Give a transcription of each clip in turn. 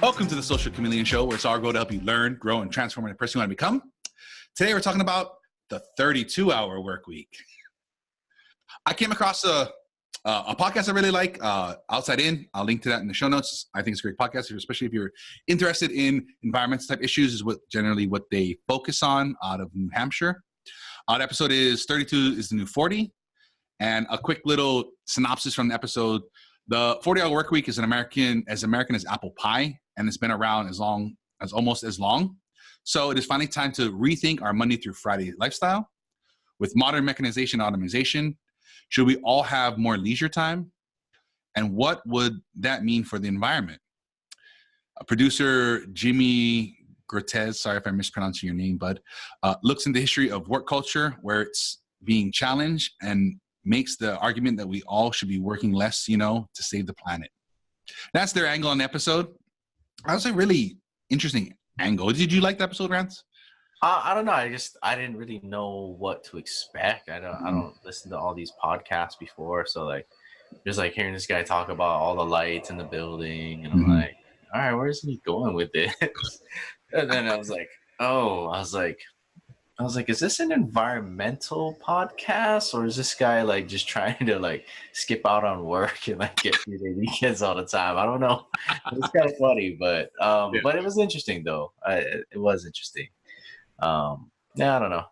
Welcome to the Social Chameleon Show, where it's our goal to help you learn, grow, and transform into the person you want to become. Today, we're talking about the 32-hour work week. I came across a podcast I really like, Outside In. I'll link to that in the show notes. I think it's a great podcast, especially if you're interested in environmental type issues, is what they focus on out of New Hampshire. The episode is 32 is the new 40. And a quick little synopsis from the episode. The 40-hour work week is American as apple pie, and it's been around almost as long. So it is finally time to rethink our Monday through Friday lifestyle. With modern mechanization and automation, should we all have more leisure time? And what would that mean for the environment? Producer Jimmy Gutierrez, sorry if I'm mispronouncing your name, bud, looks into the history of work culture where it's being challenged and makes the argument that we all should be working less, to save the planet. That's their angle on the episode. That was a really interesting angle. Did you like the episode, Rance? I don't know. I didn't really know what to expect. I don't listen to all these podcasts before, so just hearing this guy talk about all the lights in the building, and I'm like, all right, where's he going with this? And then I was like, is this an environmental podcast, or is this guy just trying to skip out on work and get through their weekends all the time? I don't know. It's kind of funny, but but it was interesting though. It was interesting. I don't know.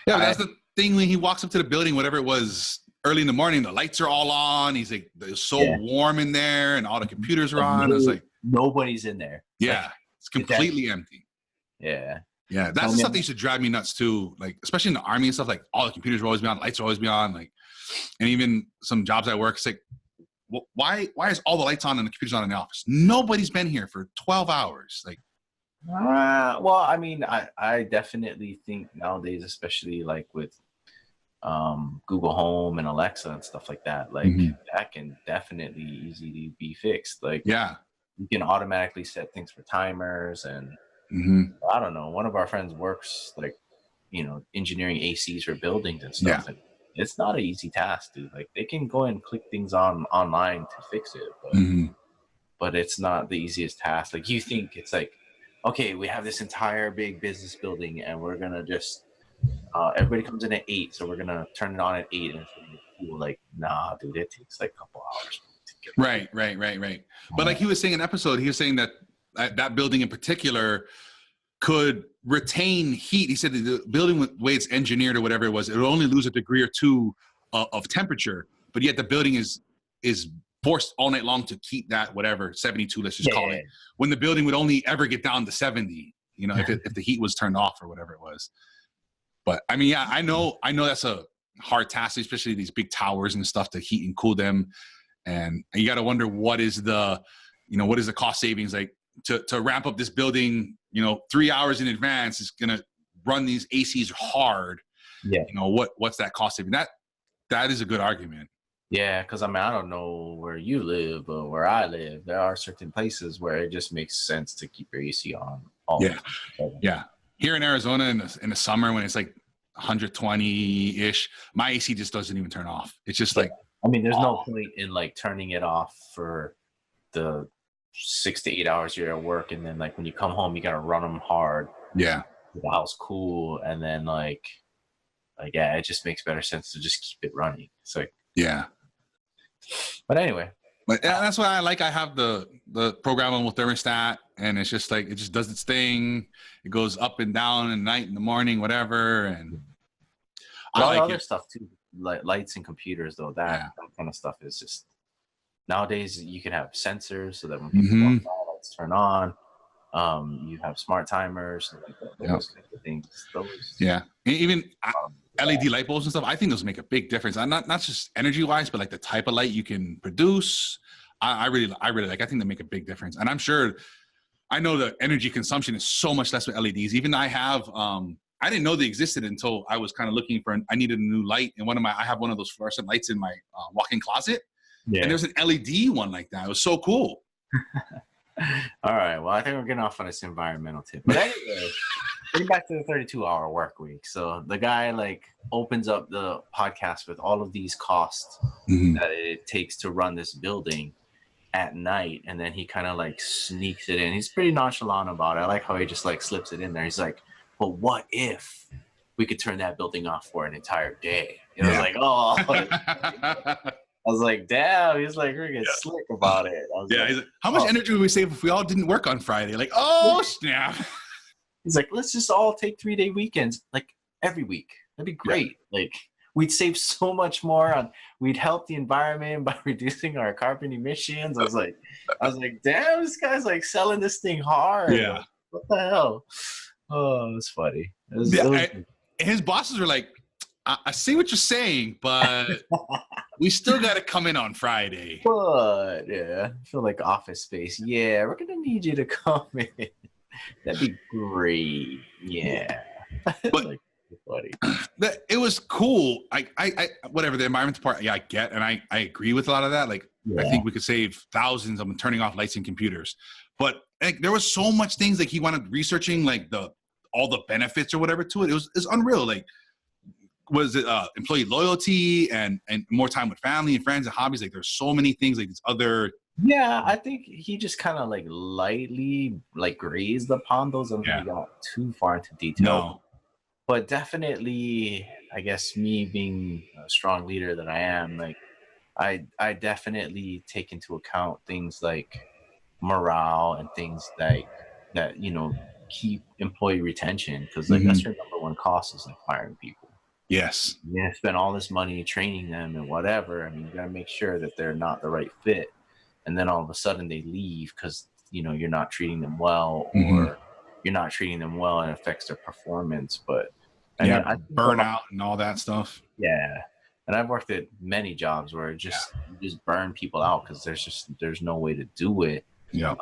Yeah, that's the thing when he walks up to the building, whatever it was, early in the morning, the lights are all on. He's like, it's so warm in there, and all the computers are on. It's like nobody's in there. Yeah, it's completely empty. Yeah. Yeah, that's the stuff that used to drive me nuts too. Especially in the army and stuff, all the computers will always be on, lights will always be on. And even some jobs at work, it's why is all the lights on and the computers on in the office? Nobody's been here for 12 hours. Well, I mean, I definitely think nowadays, especially with Google Home and Alexa and stuff like that, that can definitely easily be fixed. You can automatically set things for timers and. I don't know. One of our friends works engineering ACs for buildings and stuff. Yeah. And it's not an easy task, dude. They can go and click things online to fix it, but it's not the easiest task. You think it's okay, we have this entire big business building, and we're gonna just everybody comes in at 8, so we're gonna turn it on at 8, and it's gonna be cool. Nah, dude, it takes a couple hours. Right. But he was saying in an episode, he was saying that that building in particular could retain heat. He said the building, the way it's engineered or whatever it was, it would only lose a degree or two of temperature, but yet the building is forced all night long to keep that 72, let's just call it, when the building would only ever get down to 70, if the heat was turned off or whatever it was. But I mean, I know that's a hard task, especially these big towers and stuff, to heat and cool them. And you got to wonder what is the cost savings to ramp up this building, 3 hours in advance is going to run these ACs hard. Yeah. What's that cost saving? That is a good argument. Yeah. Cause I don't know where you live, but where I live, there are certain places where it just makes sense to keep your AC on. Yeah. Here in Arizona in the summer, when it's 120 ish, my AC just doesn't even turn off. It's just there's no point in turning it off for the 6 to 8 hours you're at work, and then when you come home you gotta run them hard. Yeah, the house cool, and then it just makes better sense to just keep it running. It's but anyway. But that's why I have the programmable thermostat, and it's just it just does its thing. It goes up and down at night, in the morning, whatever. And a lot of other stuff too, lights and computers though. That kind of stuff is just. Nowadays, you can have sensors so that when people walk by, lights turn on. You have smart timers, those kinds of things. Even LED light bulbs and stuff. I think those make a big difference. Not just energy-wise, but the type of light you can produce. I really like. I think they make a big difference. And I'm sure, I know the energy consumption is so much less with LEDs. Even I have. I didn't know they existed until I was kind of looking for. I needed a new light, and I have one of those fluorescent lights in my walk-in closet. Yeah. And there's an LED one like that. It was so cool. All right. Well, I think we're getting off on this environmental tip. But anyway, getting back to the 32-hour work week. So the guy opens up the podcast with all of these costs that it takes to run this building. at night, and then he kind of like sneaks it in. He's pretty nonchalant about it. I like how he just like slips it in there. He's like, but what if we could turn that building off for an entire day? And I was like, oh, I was like, damn. He's like, we're getting slick about it. I was he's like, how much energy would we save if we all didn't work on Friday? Like, oh snap. He's like, let's just all take 3-day weekends, like every week. That'd be great. Like, we'd save so much more we'd help the environment by reducing our carbon emissions. I was like, damn, this guy's like selling this thing hard. Yeah. Like, what the hell? Oh, it was funny. His bosses were like, I see what you're saying, but we still got to come in on Friday. But yeah, I feel like Office Space. Yeah, we're gonna need you to come in. That'd be great. Yeah. But like, funny. It was cool. I whatever the environmental part, I get, and I agree with a lot of that. Like, I think we could save thousands of turning off lights and computers. But like, there was so much things like he wanted researching, like all the benefits or whatever to it. It's unreal. Like, was it employee loyalty and more time with family and friends and hobbies? Like, there's so many things like these other. Yeah, I think he just kind of like lightly like grazed upon those and he got too far into detail. No. But definitely, I guess me being a strong leader that I am, like I definitely take into account things like morale and things like that, keep employee retention, because like that's your number one cost is like firing people. Yes. You're gonna spend all this money training them and whatever. I mean, you gotta make sure that they're not the right fit. And then all of a sudden they leave because you're not treating them well, or you're not treating them well and it affects their performance. But I burnout and all that stuff. Yeah. And I've worked at many jobs where you just burn people out because there's no way to do it. Yeah.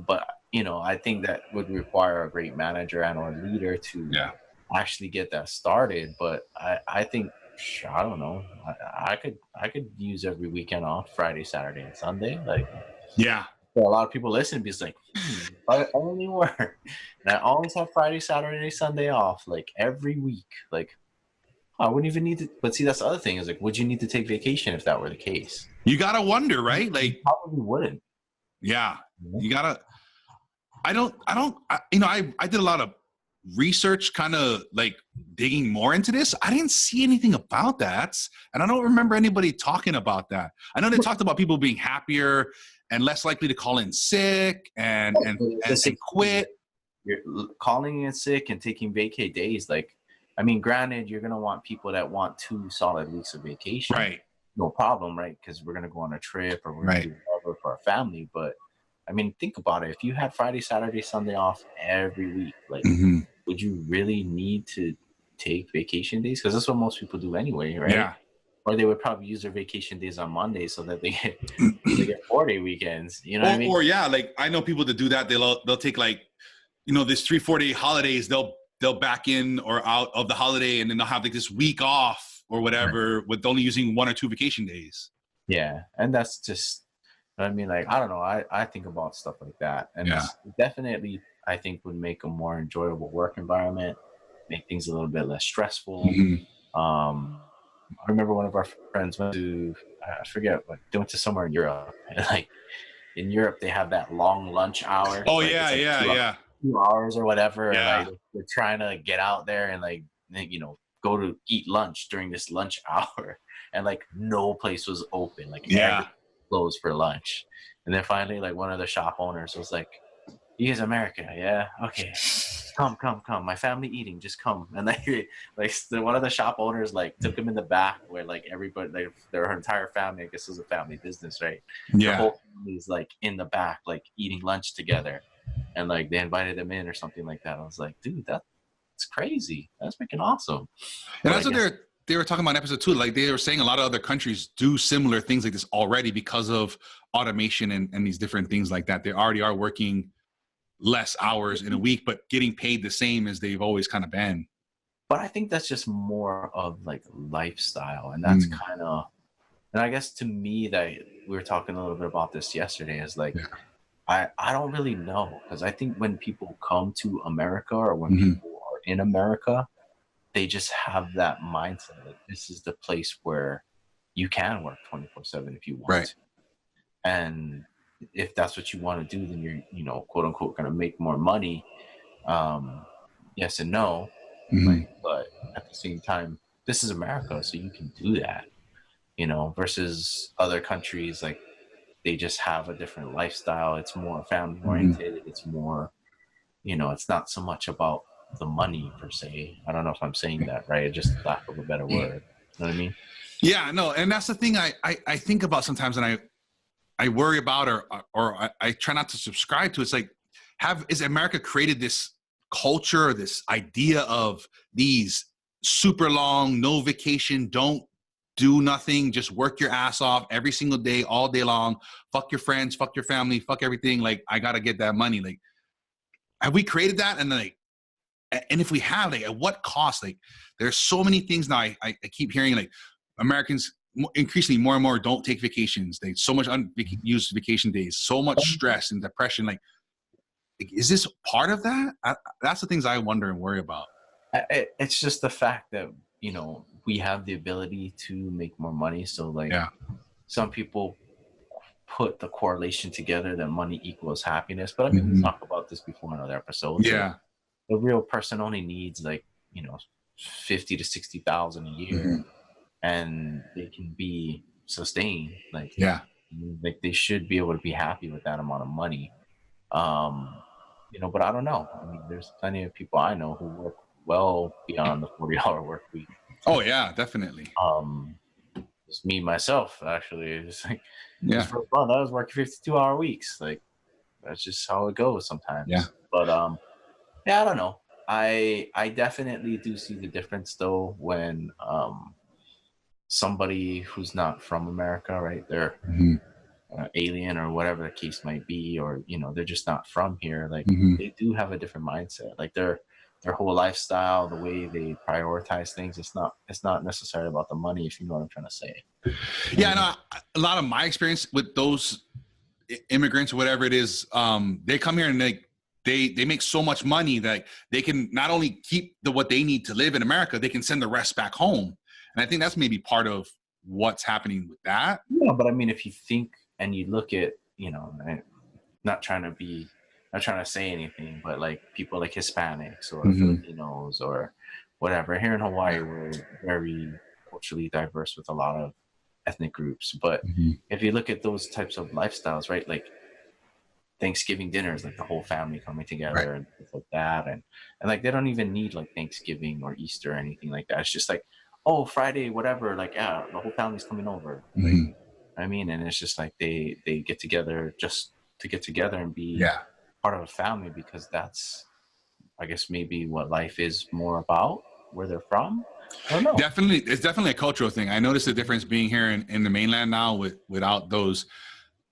But I think that would require a great manager and or leader to actually get that started. But I think, I don't know, I could use every weekend off, Friday, Saturday, and Sunday. Like, a lot of people listen and be like, I only work, and I always have Friday, Saturday, Sunday off, like every week. Like, I wouldn't even need to. But see, that's the other thing is like, would you need to take vacation if that were the case? You gotta wonder, right? Like, you probably wouldn't. Yeah, you gotta. I did a lot of research, kind of like digging more into this. I didn't see anything about that, and I don't remember anybody talking about that. I know they talked about people being happier and less likely to call in sick and quit. You're calling in sick and taking vacay days. Like, I mean, granted, you're gonna want people that want 2 solid weeks of vacation, right? No problem, right? Because we're gonna go on a trip or we're gonna do whatever for our family. But I mean, think about it. If you had Friday, Saturday, Sunday off every week, like, would you really need to take vacation days? Because that's what most people do anyway, right? Yeah. Or they would probably use their vacation days on Monday so that they get 4-day weekends. You know what I mean? Or like, I know people that do that. They'll take like, this 3-4 day holidays. They'll back in or out of the holiday, and then they'll have like this week off or whatever with only using 1 or 2 vacation days. Yeah, and that's just. I mean, like, I don't know. I think about stuff like that, and definitely, I think would make a more enjoyable work environment, make things a little bit less stressful. I remember one of our friends went to, I forget, but they went to somewhere in Europe, and like in Europe they have that long lunch hour. Oh, like 2 hours or whatever. Yeah. And, like, they're trying to get out there and like go to eat lunch during this lunch hour, and like no place was open. Like closed for lunch. And then finally, like, one of the shop owners was like, "You guys America, yeah? Okay. Come. My family eating, just come." And one of the shop owners like took him in the back where like everybody, like their entire family, I guess it was a family business, right? Yeah. The whole family's like in the back, like eating lunch together. And like they invited them in or something like that. I was like, dude, that's crazy. That's freaking awesome. And that's what they were talking about in episode 2. Like, they were saying a lot of other countries do similar things like this already because of automation and these different things like that. They already are working less hours in a week, but getting paid the same as they've always kind of been. But I think that's just more of like lifestyle. And that's kind of, and I guess to me, that we were talking a little bit about this yesterday, is like, I don't really know. Because I think when people come to America, or when people are in America, they just have that mindset that this is the place where you can work 24/7 if you want. Right. And if that's what you want to do, then you're, quote unquote, going to make more money. Yes and no, Mhm. but at the same time, this is America, so you can do that, versus other countries, like they just have a different lifestyle. It's more family Mhm. oriented. It's more, it's not so much about the money per se. I don't know if I'm saying that right. Just lack of a better word. You know what I mean? Yeah, no, and that's the thing I think about sometimes, and I worry about, or I try not to subscribe to. It's like, is America created this culture, this idea of these super long, no vacation, don't do nothing, just work your ass off every single day, all day long, fuck your friends, fuck your family, fuck everything. Like, I gotta get that money. Like, have we created that? And then, like, and if we have, like, at what cost? Like, there's so many things now. I keep hearing, like, Americans increasingly more and more don't take vacations. They so much unused vacation days, so much stress and depression. Like, is this part of that? That's the things I wonder and worry about. It's just the fact that we have the ability to make more money. So like Yeah. some people put the correlation together that money equals happiness. But I mean, we Mhm. talked about this before in other episodes. Like, Yeah. the real person only needs like 50 to 60,000 a year, Mhm. and they can be sustained. Yeah. Like they should be able to be happy with that amount of money. Um, but I don't know. I mean, there's plenty of people I know who work well beyond the 40-hour work week. Oh yeah, definitely. It's me myself actually. It's like this Yeah. first month I was working 52-hour weeks. Like that's just how it goes Yeah. sometimes. But yeah, I don't know. I definitely do see the difference though when somebody who's not from America, right? They're Mhm. alien or whatever the case might be, or they're just not from here. Like Mhm. they do have a different mindset. Like their whole lifestyle, the way they prioritize things, it's not necessarily about the money, if you know what I'm trying to say. Yeah. No, a lot of my experience with those immigrants or whatever it is, they come here and they make so much money that they can not only keep what they need to live in America, they can send the rest back home. And I think that's maybe part of what's happening with that. Yeah, but I mean, if you think and you look at, not trying to be, not trying to say anything, but like people like Hispanics or Mm-hmm. Filipinos or whatever. Here in Hawaii, Yeah. we're very culturally diverse with a lot of ethnic groups. But Mm-hmm. if you look at those types of lifestyles, right, like Thanksgiving dinners, like the whole family coming Right. together and stuff like that, and like they don't even need like Thanksgiving or Easter or anything like that. It's just like, oh, Friday, whatever, like yeah, the whole family's coming over, like Mm-hmm. I mean, and it's just like they get together just to get together and be Yeah. part of a family, because that's, I guess, maybe what life is more about where they're from. I don't know. Definitely, it's definitely a cultural thing. I noticed the difference being here in the mainland now without those.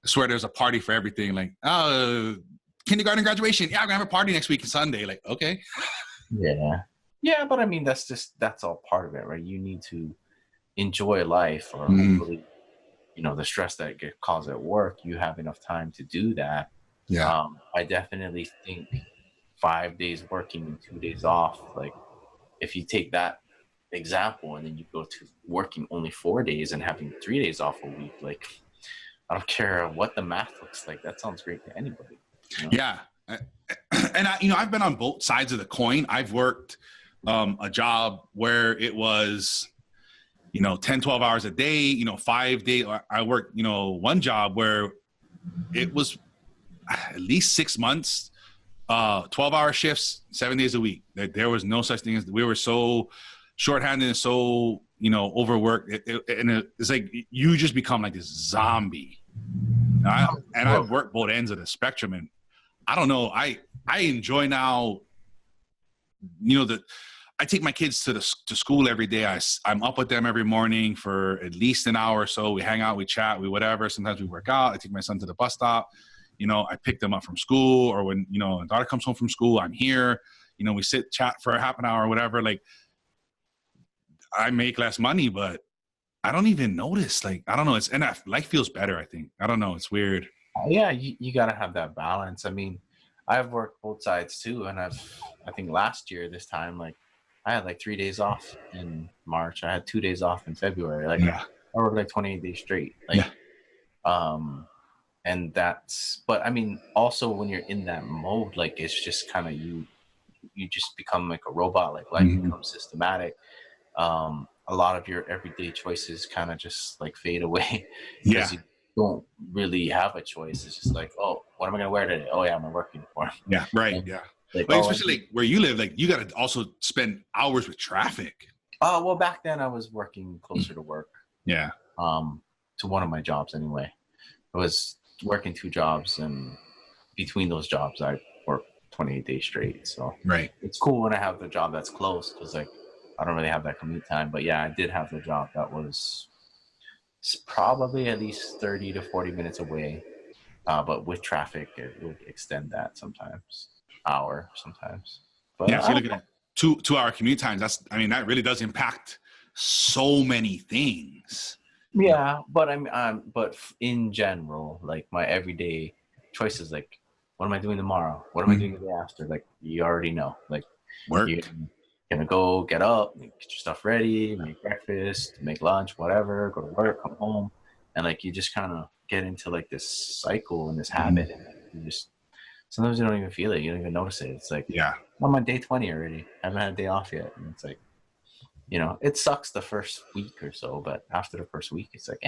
I swear there's a party for everything. Like, kindergarten graduation. Yeah, I'm gonna have a party next week Sunday. Like, okay. Yeah. Yeah, but I mean, that's all part of it, right? You need to enjoy life, or Mm, hopefully, the stress that get caused at work, you have enough time to do that. yeah. I definitely think 5 days working and 2 days off, like if you take that example and then you go to working only 4 days and having 3 days off a week, like I don't care what the math looks like, that sounds great to anybody. Yeah. And I've been on both sides of the coin. I've worked a job where it was, 10, 12 hours a day, 5 days. I worked, one job where it was at least 6 months, 12-hour shifts, 7 days a week. There was no such thing as, we were so shorthanded and so, overworked. It's like you just become like this zombie. And I've worked both ends of the spectrum, and I don't know. I enjoy now. That I take my kids to school every day. I'm up with them every morning for at least an hour or so. We hang out, we chat, we whatever. Sometimes we work out. I take my son to the bus stop. I pick them up from school, or when my daughter comes home from school, I'm here. We sit chat for a half an hour or whatever. Like, I make less money, but I don't even notice. Like, I don't know. Life feels better, I think. I don't know. It's weird. Yeah, you got to have that balance. I mean, I've worked both sides too, and I think last year this time, like I had like 3 days off in March. I had 2 days off in February. Like Yeah. I worked like 28 days straight. Like Yeah. um and that's, but I mean, also when you're in that mode, like it's just kind of you just become like a robot. Like life Mhm. becomes systematic. A lot of your everyday choices kind of just like fade away Yeah. because you don't really have a choice. It's just like, oh, what am I gonna wear today? Oh yeah, I'm in work uniform. Yeah. Right. And Yeah. like, Like, oh, especially like where you live, like you got to also spend hours with traffic. oh, well, back then I was working closer to work. Yeah. To one of my jobs anyway. I was working 2 jobs, and between those jobs, I worked 28 days straight. So Right. it's cool when I have the job that's close because like I don't really have that commute time. But yeah, I did have the job that was probably at least 30 to 40 minutes away. But with traffic, it would extend that sometimes, hour sometimes. But Yeah. So you're looking at 2 hour commute times. I mean, that really does impact so many things. yeah, but but in general, like my everyday choices, like what am I doing tomorrow? What am I doing the day after? Like you already know, like you're Work. gonna go get up, get your stuff ready, make breakfast, make lunch, whatever, go to work, come home, and like you just kind of get into like this cycle and this habit, and you just sometimes you don't even feel it, you don't even notice it. It's like Yeah. I'm on day 20 already. I haven't had a day off yet, and it's like it sucks the first week or so, but after the first week, it's like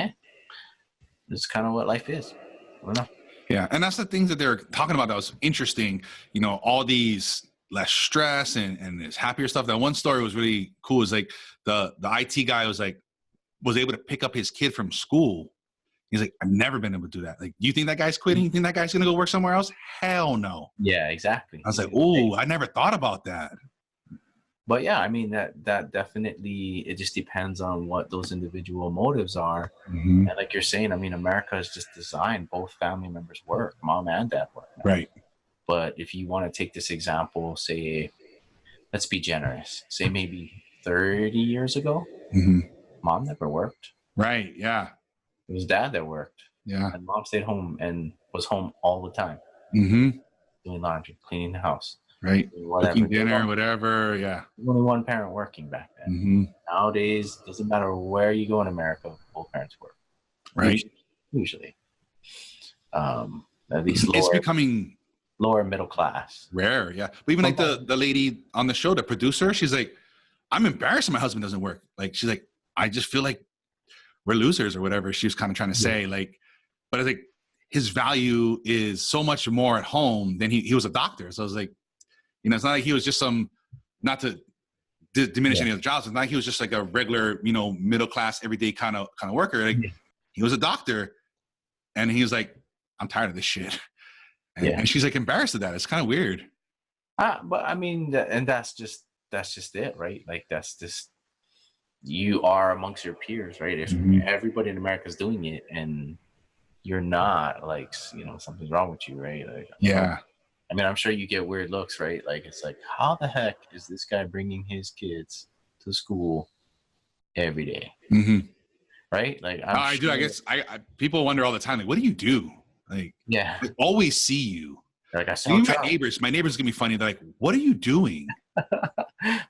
it's kind of what life is. I don't know. Yeah. And that's the things that they're talking about that was interesting. All these less stress and this happier stuff. That one story was really cool. Is like the IT guy was able to pick up his kid from school. He's like, I've never been able to do that. Like, do you think that guy's quitting? You think that guy's going to go work somewhere else? Hell no. Yeah, exactly. I was like, oh, I never thought about that. But yeah, I mean that definitely, it just depends on what those individual motives are. Mm-hmm. And like you're saying, I mean, America is just designed both family members work, mom and dad work now. Right. But if you want to take this example, say, let's be generous, say maybe 30 years ago, mom never worked. Right. Yeah. It was dad that worked. Yeah. And mom stayed home and was home all the time. Mm-hmm. Doing laundry, cleaning the house. Right. Whatever. Cooking dinner, whatever. Yeah. Only one parent working back then. Mm-hmm. Nowadays, doesn't matter where you go in America, both parents work. Right. Usually. At least it's becoming lower middle class. Rare, yeah. But even like the lady on the show, the producer, she's like, I'm embarrassed my husband doesn't work. Like, she's like, I just feel like we're losers or whatever she was kind of trying to say. Like, but I think his value is so much more at home than he was a doctor. So I was like, it's not like he was just not to diminish any of the jobs. It's not like he was just like a regular, middle class, everyday kind of worker. Like, he was a doctor, and he was like, I'm tired of this shit. And she's like embarrassed of that. It's kind of weird. But I mean, and that's just it, right? Like that's just, you are amongst your peers, right? If everybody in America is doing it and you're not, like, something's wrong with you, right? Like, yeah. I mean, I'm sure you get weird looks, right? Like, it's like, how the heck is this guy bringing his kids to school every day? Mm-hmm. Right? Like, I do. I guess I people wonder all the time, like, what do you do? Like, yeah, I always see you. Like, I saw my neighbors. My neighbors gonna be funny. They're like, "What are you doing?"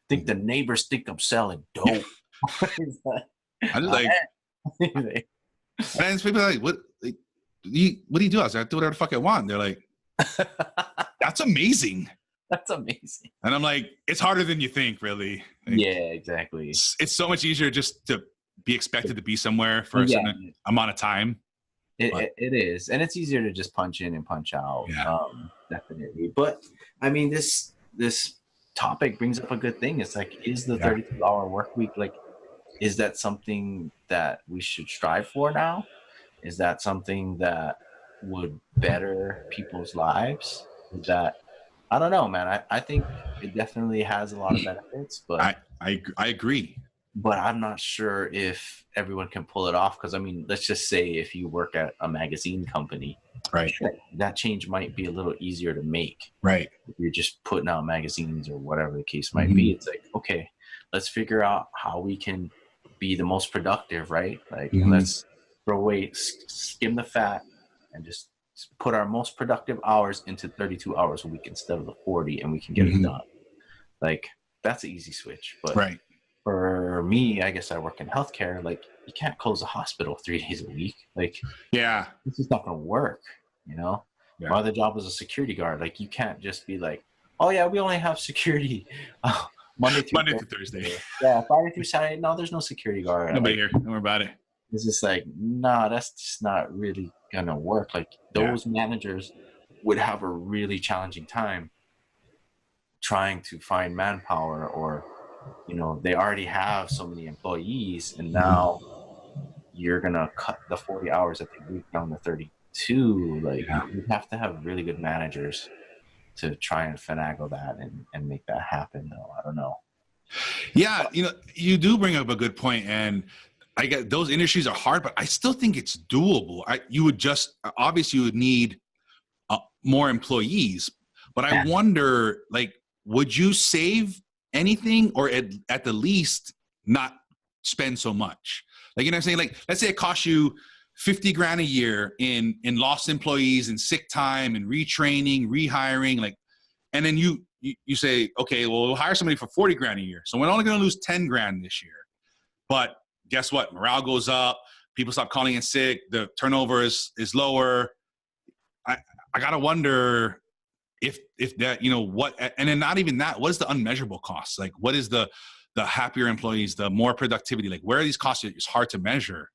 Think the neighbors think I'm selling dope. I just like, and people are like, "What? Like, what do you do?" I was like, "I do whatever the fuck I want." They're like, "That's amazing." That's amazing. And I'm like, it's harder than you think, really. Like, yeah, exactly. It's so much easier just to be expected to be somewhere for a certain amount of time. It is, and it's easier to just punch in and punch out. Yeah. Definitely. But I mean, this topic brings up a good thing. It's like, is the 32-hour work week, like, is that something that we should strive for now? Is that something that would better people's lives? Is that, I don't know, man. I think it definitely has a lot of benefits, but I agree. But I'm not sure if everyone can pull it off. Because I mean, let's just say if you work at a magazine company, right, that change might be a little easier to make. Right. If you're just putting out magazines or whatever the case might be, it's like, okay, let's figure out how we can be the most productive, right? Like, let's throw away, skim the fat, and just put our most productive hours into 32 hours a week instead of the 40, and we can get it done. Like, that's an easy switch. But right. For me, I guess I work in healthcare. Like, you can't close a hospital 3 days a week. Like, Yeah. this is not going to work, you know? Yeah. My other job was a security guard. Like, you can't just be like, oh yeah, we only have security Monday through Thursday. Yeah, Friday through Saturday. No, there's no security guard. Nobody Like, here. Don't worry about it. it's just like, nah, that's just not really gonna work. Like, those managers would have a really challenging time trying to find manpower, or, you know, they already have so many employees, and now you're gonna cut the 40 hours that they week down to 32. Like, you have to have really good managers to try and finagle that and make that happen, though. I don't know. Yeah, you know, you do bring up a good point, and I get those industries are hard, but I still think it's doable. You would just obviously you would need more employees, but I wonder, like, would you save anything, or at the least not spend so much? Like, you know what I'm saying? Like, let's say it costs you $50,000 a year in lost employees and sick time and retraining, rehiring, like, and then you say, okay, well, we'll hire somebody for $40,000 a year. So we're only going to lose $10,000 this year. But guess what? Morale goes up. People stop calling in sick. The turnover is lower. I got to wonder if that, you know, what, and then not even that, what is the unmeasurable costs? Like, what is the happier employees, the more productivity? Like, where are these costs? It's hard to measure.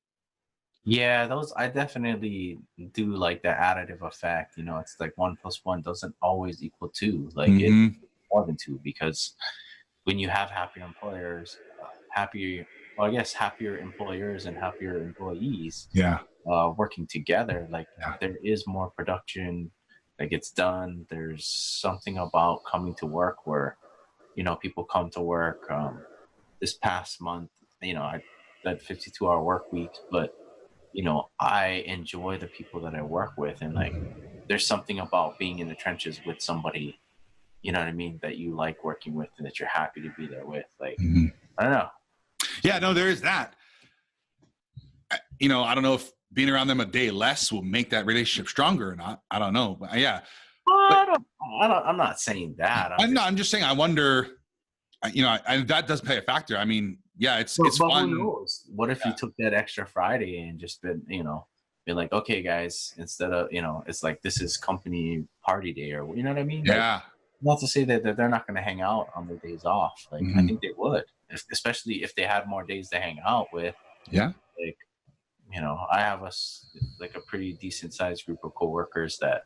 Yeah, those, I definitely do like the additive effect. You know, it's like 1 + 1 doesn't always equal 2. Like, it's more than 2, because when you have happier employers, happier employers and happier employees, working together, like, there is more production that gets done. There's something about coming to work where, you know, people come to work. This past month, you know, I did 52-hour work weeks, but, you know, I enjoy the people that I work with, and, like, there's something about being in the trenches with somebody, you know what I mean, that you like working with and that you're happy to be there with. Like, I don't know. Yeah, no, there is that. You know, I don't know if being around them a day less will make that relationship stronger or not. I don't know, but yeah. I'm not saying that. I'm just saying, I wonder, you know, that does play a factor. I mean, yeah, it's fun. Who knows? What if you took that extra Friday and just been like, okay, guys, instead of, you know, it's like, this is company party day, or, you know what I mean? Yeah. Like, not to say that they're not going to hang out on their days off. Like, I think they would, especially if they had more days to hang out with. Yeah. Like, you know, I have a pretty decent sized group of coworkers that,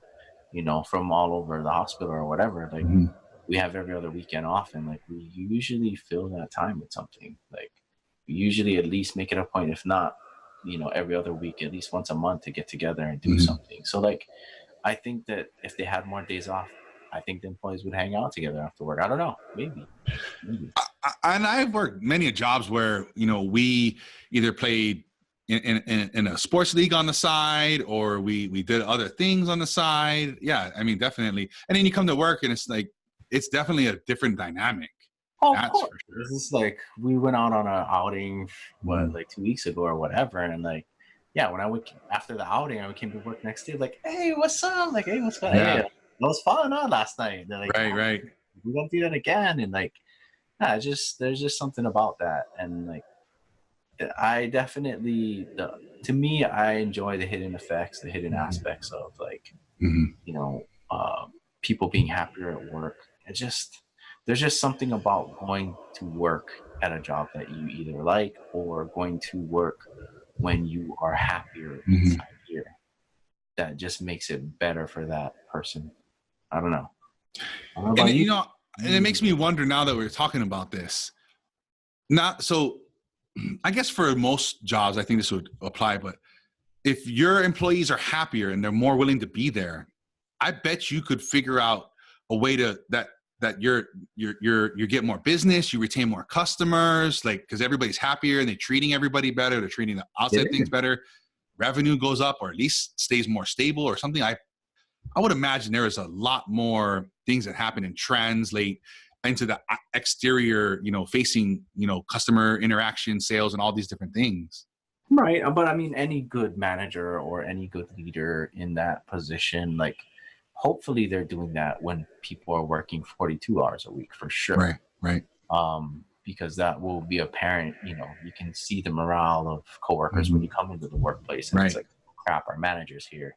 you know, from all over the hospital or whatever. Like, we have every other weekend off, and, like, we usually fill that time with something. Like, we usually at least make it a point, if not, you know, every other week, at least once a month, to get together and do something. So, like, I think that if they had more days off, I think the employees would hang out together after work. I don't know, maybe. And I've worked many jobs where, you know, we either played in a sports league on the side, or we did other things on the side. Yeah, I mean, definitely. And then you come to work, and it's like, it's definitely a different dynamic. Oh, of course. For sure. This is like, we went out on an outing, like 2 weeks ago or whatever, and, like, yeah, when I went after the outing, I came to work next day, like, hey, what's up? Like, hey, what's going on? Yeah. Hey, it was fun last night. They're like, right. We're gonna do that again, and, like, yeah, there's just something about that, and, like, I definitely, to me, I enjoy the hidden effects, the hidden aspects of, like, you know, people being happier at work. There's just something about going to work at a job that you either like, or going to work when you are happier inside here, that just makes it better for that person. I don't know. And you know, and it makes me wonder, now that we're talking about this, I guess for most jobs, I think this would apply, but if your employees are happier and they're more willing to be there, I bet you could figure out a way to that you get more business, you retain more customers, like, because everybody's happier and they're treating everybody better, they're treating the outside things better, revenue goes up, or at least stays more stable or something. I would imagine there is a lot more things that happen and translate into the exterior, you know, facing, you know, customer interaction, sales, and all these different things. Right. But I mean, any good manager or any good leader in that position, like, hopefully they're doing that when people are working 42 hours a week, for sure. Right. because that will be apparent. You know, you can see the morale of coworkers when you come into the workplace, and it's like, crap, our manager's here.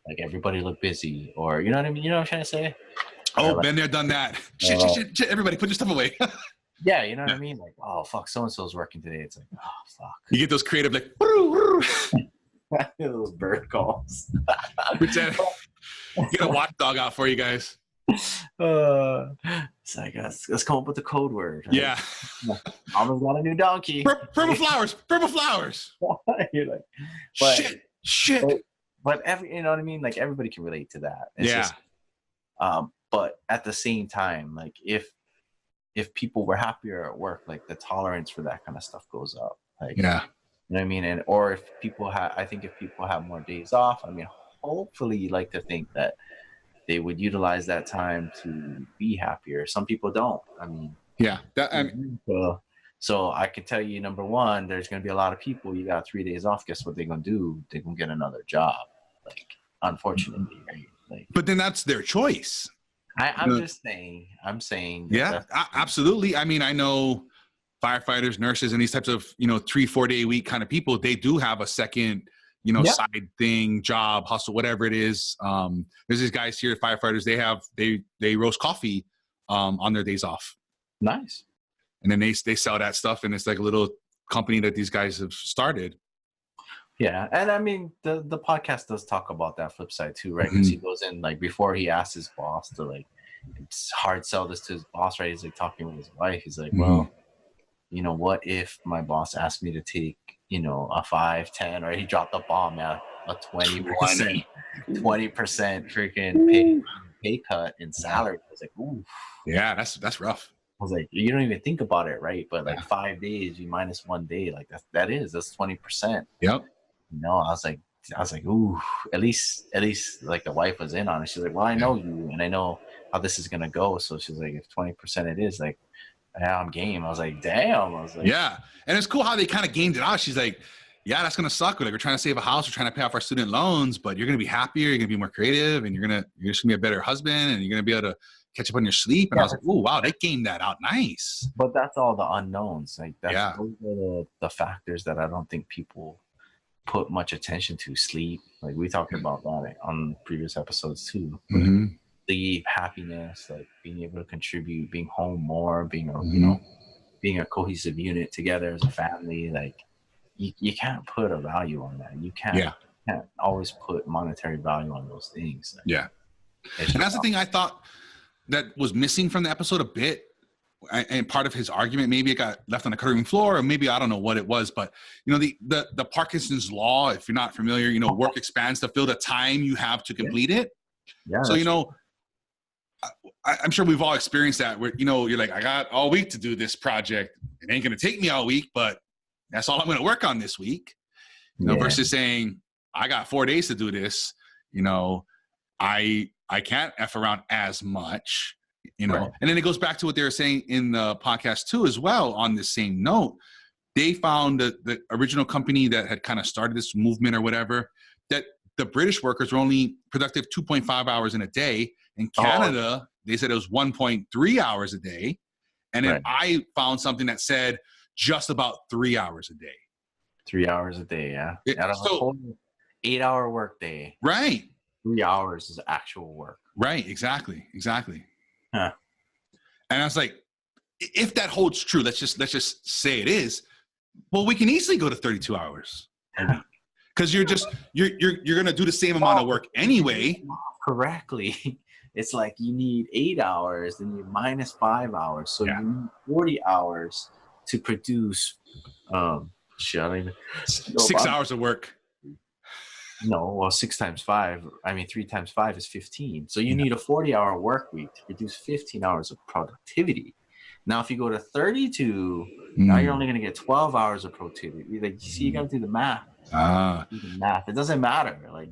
Like, everybody look busy, or you know what I mean? You know what I'm trying to say? Oh, like, been there, done that. Shit. Everybody, put your stuff away. Yeah, you know what I mean? Like, oh, fuck, so-and-so's working today. It's like, oh, fuck. You get those creative, like, those bird calls. Pretend. Get a watchdog out for you guys. It's like, let's come up with a code word. Right? Yeah. Mama's got a new donkey. Purple flowers. You're like, but, shit. But you know what I mean? Like, everybody can relate to that. It's yeah. Just, but at the same time, like, if people were happier at work, like, the tolerance for that kind of stuff goes up. Like, yeah. You know what I mean? And or if people have more days off, I mean, hopefully you like to think that they would utilize that time to be happier. Some people don't. I mean, yeah. So I can tell you, number one, there's going to be a lot of people. You got 3 days off. Guess what they're going to do? They're going to get another job. Like, unfortunately, right? Like, but then that's their choice. I'm just saying. I'm saying. Yeah, absolutely. I mean, I know firefighters, nurses, and these types of 3-4 day week kind of people. They do have a second, side thing, job, hustle, whatever it is. There's these guys here, firefighters. They roast coffee on their days off. Nice. And then they sell that stuff, and it's like a little company that these guys have started. Yeah, and I mean the podcast does talk about that flip side too, right? Because he goes in, like, before he asks his boss to, like, it's hard sell this to his boss, right? He's like talking with his wife. He's like, well, what if my boss asked me to take, a 5, 10, right? He dropped the bomb, yeah, a 20% freaking pay cut in salary. I was like, ooh. Yeah, that's rough. I was like, you don't even think about it, right? But like 5 days, you minus 1 day, like that's 20%. Yep. I was like, ooh, at least like the wife was in on it. She's like, well, I know you and I know how this is gonna go. So she's like, if 20% it is, like, yeah, I'm game. I was like, damn. I was like, yeah. And it's cool how they kind of gamed it out. She's like, yeah, that's gonna suck. Like, we're trying to save a house, we're trying to pay off our student loans, but you're gonna be happier, you're gonna be more creative, and you're just gonna be a better husband, and you're gonna be able to catch up on your sleep. And I was like, oh wow, they gamed that out nice. But that's all the unknowns. Like, those are the factors that I don't think people put much attention to. Sleep, like we talked about that on previous episodes too. Sleep, happiness, like being able to contribute, being home more, being a cohesive unit together as a family. Like, you can't put a value on that. You can't always put monetary value on those things. Like, and that's the thing I thought that was missing from the episode a bit. And part of his argument, maybe it got left on the cutting room floor, or maybe I don't know what it was, but the Parkinson's law, if you're not familiar, work expands to fill the time you have to complete it. Yeah. So I'm sure we've all experienced that, where you're like, I got all week to do this project. It ain't gonna take me all week, but that's all I'm gonna work on this week. Versus saying, I got 4 days to do this. I can't F around as much. Right. And then it goes back to what they were saying in the podcast too, as well. On the same note, they found that the original company that had kind of started this movement or whatever, that the British workers were only productive 2.5 hours in a day. In Canada, they said it was 1.3 hours a day. And then I found something that said just about 3 hours a day. 3 hours a day, yeah. Out of a whole 8-hour work day. Right. 3 hours is actual work. Right, exactly. Huh. And I was like, if that holds true, let's just say it is. Well, we can easily go to 32 hours, because you're gonna do the same amount of work anyway. Correctly, it's like you need 8 hours, then you minus 5 hours, so you need 40 hours to produce. 6 hours of work. No, well, 6 times 5. I mean, 3 times 5 is 15. So you need a 40-hour work week to produce 15 hours of productivity. Now, if you go to 32, now you're only going to get 12 hours of productivity. Like, you see, you got to do the math. Do the math. It doesn't matter. Like,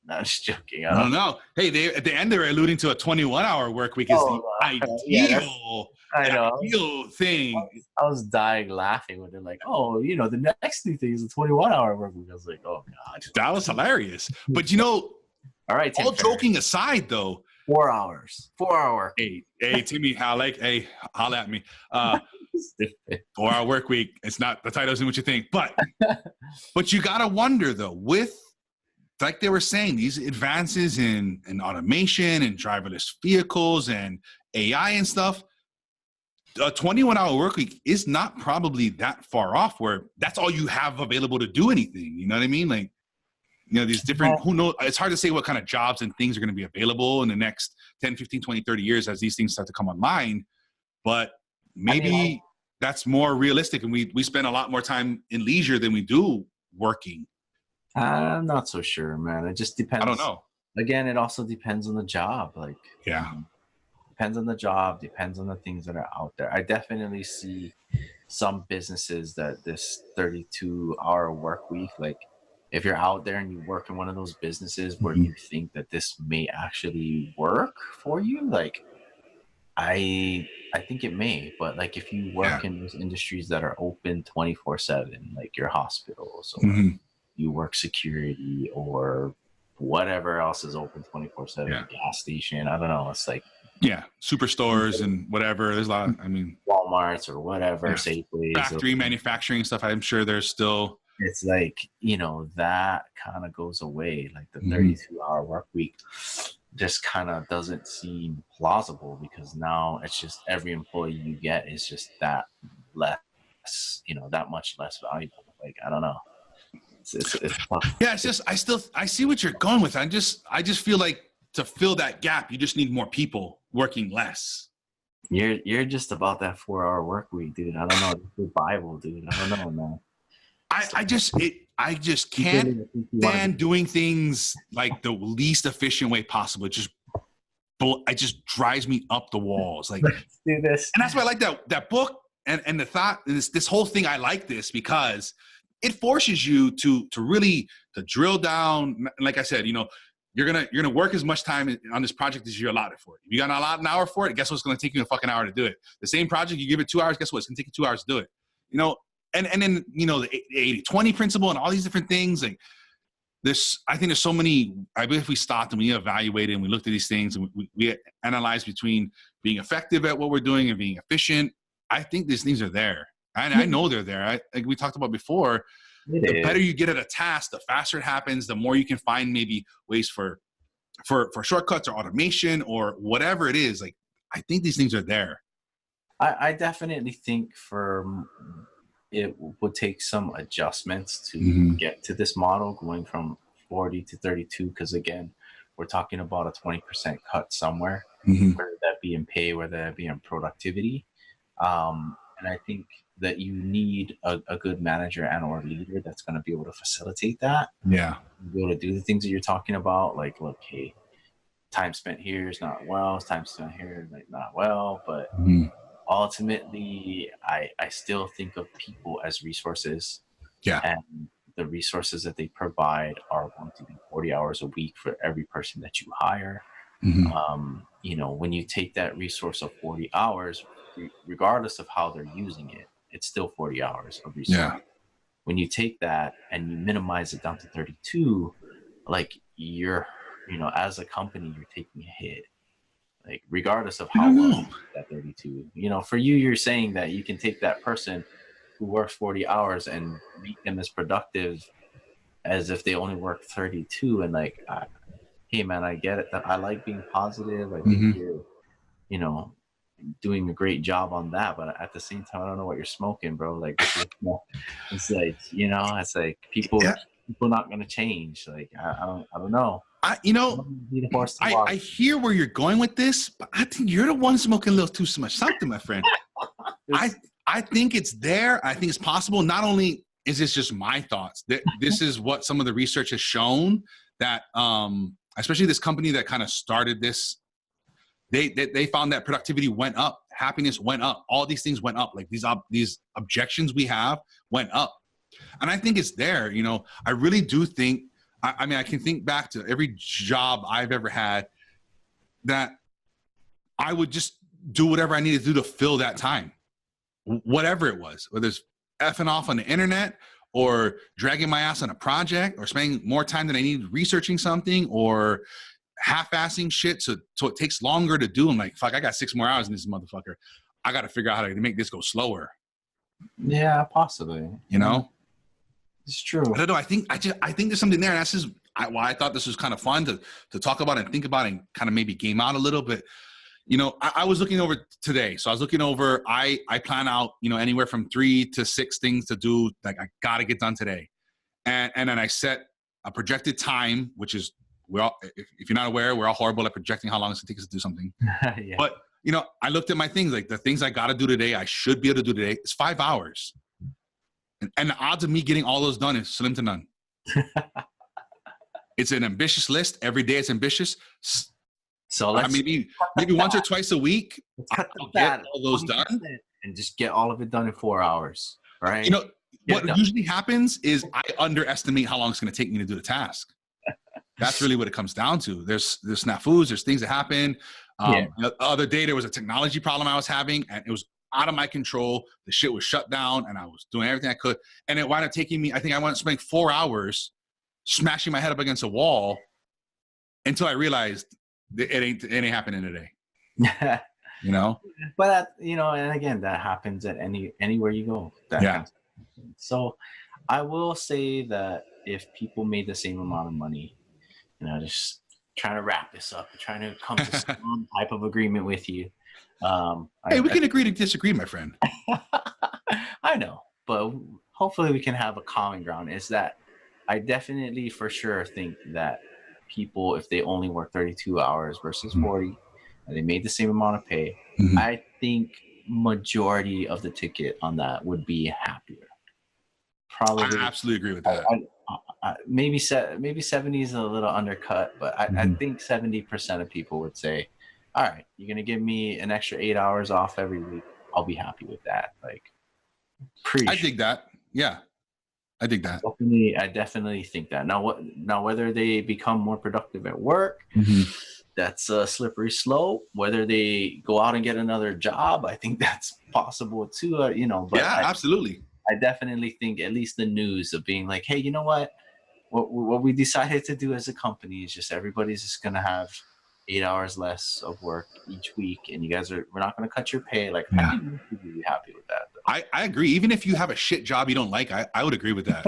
I'm just joking. I don't know. Hey, at the end, they're alluding to a 21-hour work week is the ideal. I know. Ideal thing. I was dying laughing when they're like, oh, the next new thing is a 21-hour work week. I was like, oh, God. That was hilarious. But, all right, all joking aside, though. 4 hours. 4 hour work. Hey, Timmy, holla at me. Stupid. 4-hour work week. It's not, the title isn't what you think, but you got to wonder though, with, like they were saying, these advances in automation and driverless vehicles and AI and stuff, a 21-hour work week is not probably that far off where that's all you have available to do anything. You know what I mean? Like, you know, these different, who knows, it's hard to say what kind of jobs and things are going to be available in the next 10, 15, 20, 30 years as these things start to come online. But maybe that's more realistic, and we spend a lot more time in leisure than we do working. I'm not so sure, man. It just depends. I don't know. Again, it also depends on the job. Like, yeah, depends on the job, depends on the things that are out there. I definitely see some businesses that this 32-hour work week, like if you're out there and you work in one of those businesses where you think that this may actually work for you, like I think it may, but like if you work in those industries that are open 24/7, like your hospitals or you work security or whatever else is open 24/7, gas station, I don't know, it's like superstores and whatever. There's a lot. I mean, Walmarts or whatever, Safeways, factory manufacturing stuff. I'm sure there's still. It's like, you know, that kind of goes away. Like the 32-hour work week just kind of doesn't seem plausible, because now it's just every employee you get is just that less, you know, that much less valuable. Like, I don't know. It's tough. Yeah, it's just I see what you're going with. I just feel like to fill that gap, you just need more people working less. You're just about that 4-hour work week, dude. I don't know. It's the Bible, dude. I don't know, man. I just can't stand doing things like the least efficient way possible. It just drives me up the walls. Like, let's do this. And that's why I like that book and the thought, this whole thing. I like this because it forces you to really to drill down. Like I said, you know, you're gonna work as much time on this project as you're allotted for it. If you got an hour for it, guess what's gonna take you a fucking hour to do it? The same project, you give it 2 hours, guess what? It's gonna take you 2 hours to do it. You know, and then, you know, the 80-20 principle and all these different things. Like this, I think there's so many. I bet if we stopped and we evaluated and we looked at these things and we analyzed between being effective at what we're doing and being efficient, I think these things are there. And I know they're there. Like we talked about before, the better you get at a task, the faster it happens, the more you can find maybe ways for shortcuts or automation or whatever it is. Like, I think these things are there. I definitely think it would take some adjustments to get to this model going from 40 to 32. Because again, we're talking about a 20% cut somewhere, whether that be in pay, whether that be in productivity. And I think that you need a good manager and or leader that's going to be able to facilitate that. Yeah. Be able to do the things that you're talking about. Like, look, hey, time spent here is not well. Time spent here is not well. But ultimately, I still think of people as resources. Yeah. And the resources that they provide are going to be 40 hours a week for every person that you hire. You know, when you take that resource of 40 hours, regardless of how they're using it, it's still 40 hours of research. Yeah. When you take that and you minimize it down to 32, like you're, you know, as a company, you're taking a hit. Like regardless of how well that 32, you know, for you, you're saying that you can take that person who works 40 hours and make them as productive as if they only work 32. And like, hey man, I get it. That I like being positive. I think you're, you know, doing a great job on that, but at the same time, I don't know what you're smoking, bro. Like it's like, you know, it's like people not gonna change. Like I don't know. I hear where you're going with this, but I think you're the one smoking a little too much something, my friend. I think it's there. I think it's possible. Not only is this just my thoughts, this is what some of the research has shown, that especially this company that kind of started this, they found that productivity went up, happiness went up, all these things went up. Like these objections we have went up. And I think it's there. You know, I really do think, I mean, I can think back to every job I've ever had that I would just do whatever I needed to do to fill that time, whatever it was, whether it's effing off on the internet or dragging my ass on a project or spending more time than I needed researching something or half-assing shit so it takes longer to do. I'm like, fuck, I got 6 more hours in this motherfucker. I got to figure out how to make this go slower. Yeah, possibly. You know, It's true. I don't know. I think there's something there, and that's just why I thought this was kind of fun to talk about and think about and kind of maybe game out a little bit. You know, I was looking over today. So I was looking over, I plan out, you know, anywhere from 3 to 6 things to do, like I got to get done today. And then I set a projected time, which is, if you're not aware, we're all horrible at projecting how long it's going to take us to do something. Yeah. But, you know, I looked at my things, like the things I got to do today, I should be able to do today. It's 5 hours. And the odds of me getting all those done is slim to none. It's an ambitious list. Every day it's ambitious. So let's maybe once or twice a week, I'll get all those done. And just get all of it done in 4 hours, right? You know, what usually happens is I underestimate how long it's going to take me to do the task. That's really what it comes down to. There's snafus, there's things that happen. The other day, there was a technology problem I was having, and it was out of my control. The shit was shut down, and I was doing everything I could. And it wound up taking me, I think I wound up spending 4 hours smashing my head up against a wall until I realized it ain't happening today. You know? But, you know, and again, that happens at anywhere you go. Happens. So I will say that if people made the same amount of money, you know, just trying to wrap this up, trying to come to some type of agreement with you. Hey, we can agree to disagree, my friend. I know, but hopefully we can have a common ground. Is that I definitely for sure think that people, if they only work 32 hours versus 40, and they made the same amount of pay, I think majority of the ticket on that would be happier. Probably. I absolutely agree with that. Maybe 70 is a little undercut, but I think 70% of people would say, all right, you're going to give me an extra 8 hours off every week. I'll be happy with that. Like, I dig that. Yeah. I dig that. I definitely think that. Now, whether they become more productive at work, that's a slippery slope. Whether they go out and get another job, I think that's possible too. You know, but yeah, absolutely. I definitely think at least the news of being like, hey, you know what we decided to do as a company is just everybody's just going to have 8 hours less of work each week, and we're not going to cut your pay. Like, I think you'd be happy with that. I agree. Even if you have a shit job you don't like, I would agree with that.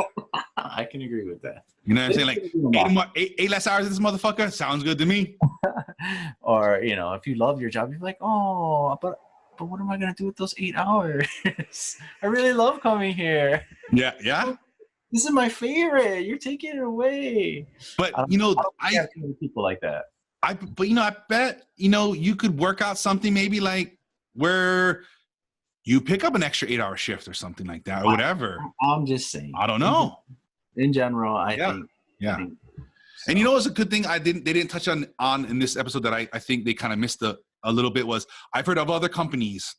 I can agree with that. You know what I'm saying? Like, eight less hours of this motherfucker sounds good to me. Or, you know, if you love your job, you're like, oh, but what am I going to do with those 8 hours? I really love coming here. Yeah, yeah. This is my favorite. You're taking it away. But, you know, I have too many people like that. But, you know, I bet, you know, you could work out something maybe like where you pick up an extra 8 hour shift or something like that or whatever. I'm just saying. I don't know. In general, I think. Yeah. I think so. And you know what's a good thing they didn't touch on in this episode that I think they kind of missed a little bit was I've heard of other companies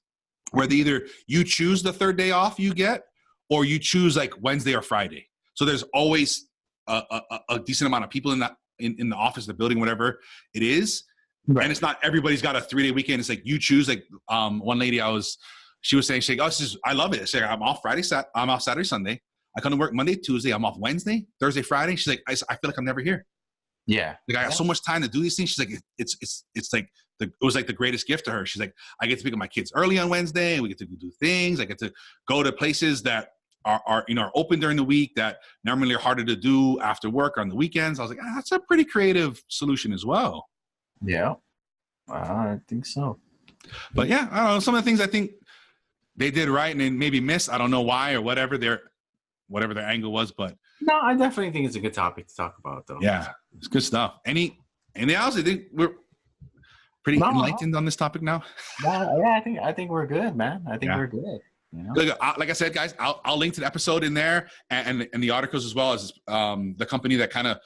where either you choose the third day off you get or you choose like Wednesday or Friday. So there's always a decent amount of people in the office, the building, whatever it is. Right. And it's not everybody's got a 3-day weekend. It's like you choose. Like one lady she was saying, I love it. She's like, I'm off I'm off Saturday, Sunday. I come to work Monday, Tuesday. I'm off Wednesday, Thursday, Friday. She's like, I feel like I'm never here. Yeah. Like I got so much time to do these things. She's like, it's like it was like the greatest gift to her. She's like, I get to pick up my kids early on Wednesday, and we get to do things. I get to go to places that are open during the week that normally are harder to do after work on the weekends. I was like, that's a pretty creative solution as well. Yeah, I think so. But yeah, I don't know. Some of the things I think they did right and then maybe missed. I don't know why or whatever their angle was, but no, I definitely think it's a good topic to talk about, though. Yeah, it's good stuff. Anything else? I think we're pretty enlightened on this topic now. Yeah, I think we're good, man. I think we're good. You know? Look, like I said, guys, I'll link to the episode in there and the articles as well as the company that kind of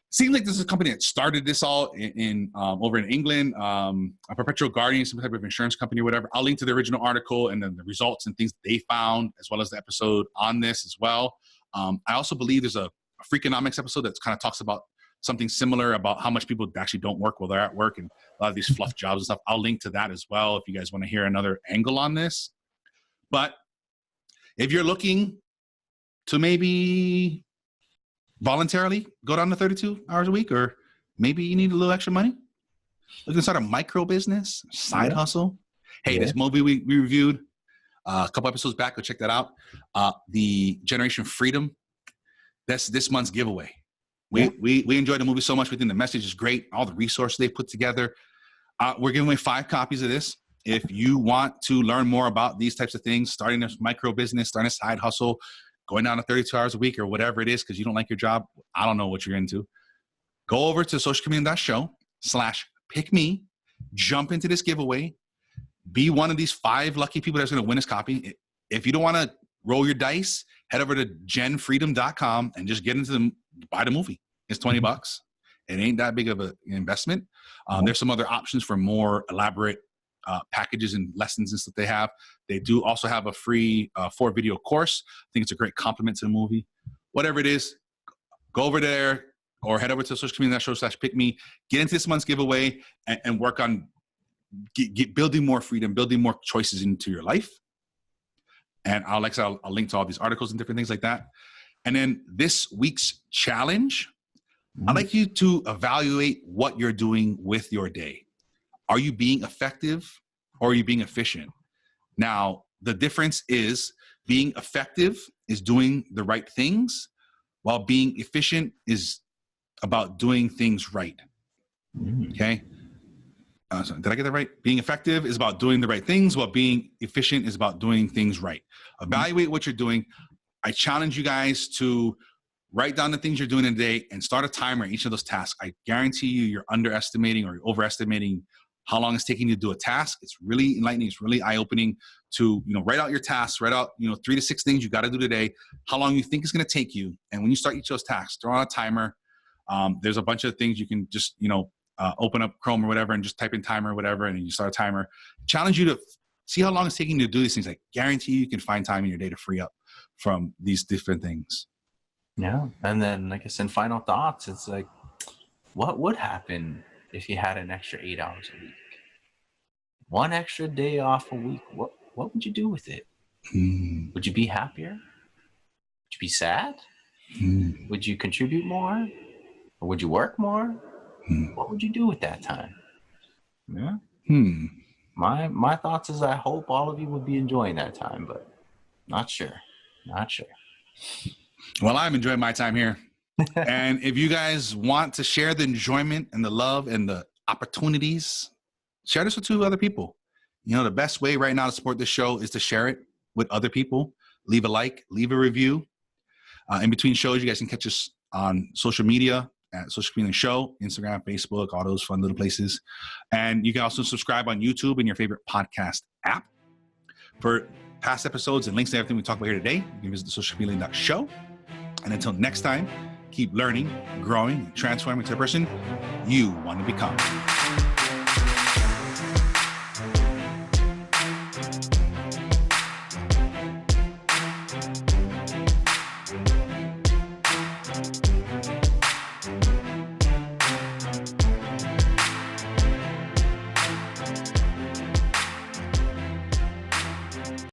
seems like this is a company that started this all in over in England, a perpetual guardian, some type of insurance company or whatever. I'll link to the original article and then the results and things they found, as well as the episode on this as well. I also believe there's a Freakonomics episode that kind of talks about something similar about how much people actually don't work while they're at work and a lot of these fluff jobs and stuff. I'll link to that as well if you guys want to hear another angle on this. But if you're looking to maybe voluntarily go down to 32 hours a week, or maybe you need a little extra money, looking to start a micro business, side hustle. Hey, this movie we reviewed, a couple episodes back. Go check that out. The Generation Freedom. That's this month's giveaway. We enjoyed the movie so much. We think the message is great. All the resources they put together. We're giving away 5 copies of this. If you want to learn more about these types of things, starting a micro business, starting a side hustle, going down to 32 hours a week or whatever it is because you don't like your job, I don't know what you're into. Go over to socialchameleon.show/pick-me, jump into this giveaway, be one of these 5 lucky people that's going to win this copy. If you don't want to roll your dice, head over to genfreedom.com and just get into buy the movie. It's $20. It ain't that big of an investment. There's some other options for more elaborate packages and lessons and stuff they have. They do also have a free 4-video course. I think it's a great compliment to the movie. Whatever it is, go over there or head over to socialchameleon.show/pick-me, get into this month's giveaway and work on building more freedom, building more choices into your life. And I'll link to all these articles and different things like that. And then this week's challenge, I'd like you to evaluate what you're doing with your day. Are you being effective or are you being efficient? Now, the difference is being effective is doing the right things, while being efficient is about doing things right. Okay? So did I get that right? Being effective is about doing the right things, while being efficient is about doing things right. Evaluate what you're doing. I challenge you guys to write down the things you're doing in a day and start a timer in each of those tasks. I guarantee you're underestimating or overestimating how long it's taking you to do a task. It's really enlightening. It's really eye-opening to, write out your tasks, write out, 3 to 6 things you got to do today, how long you think it's going to take you. And when you start each of those tasks, throw on a timer. There's a bunch of things you can just, open up Chrome or whatever and just type in timer or whatever, and you start a timer. Challenge you to see how long it's taking you to do these things. I guarantee you can find time in your day to free up from these different things. Yeah. And then, like I said, final thoughts, it's like, what would happen if you had an extra 8 hours a week? 1 extra day off a week. What would you do with it? Would you be happier? Would you be sad? Would you contribute more? Or would you work more? What would you do with that time? Yeah. My thoughts is I hope all of you would be enjoying that time, but not sure. Well, I'm enjoying my time here. And if you guys want to share the enjoyment and the love and the opportunities, share this with 2 other people. The best way right now to support this show is to share it with other people. Leave a like, leave a review. In between shows, you guys can catch us on social media at Social Chameleon Show, Instagram, Facebook, all those fun little places. And you can also subscribe on YouTube and your favorite podcast app. For past episodes and links to everything we talked about here today, you can visit the socialchameleon.show. And until next time, keep learning, growing, and transforming to the person you want to become.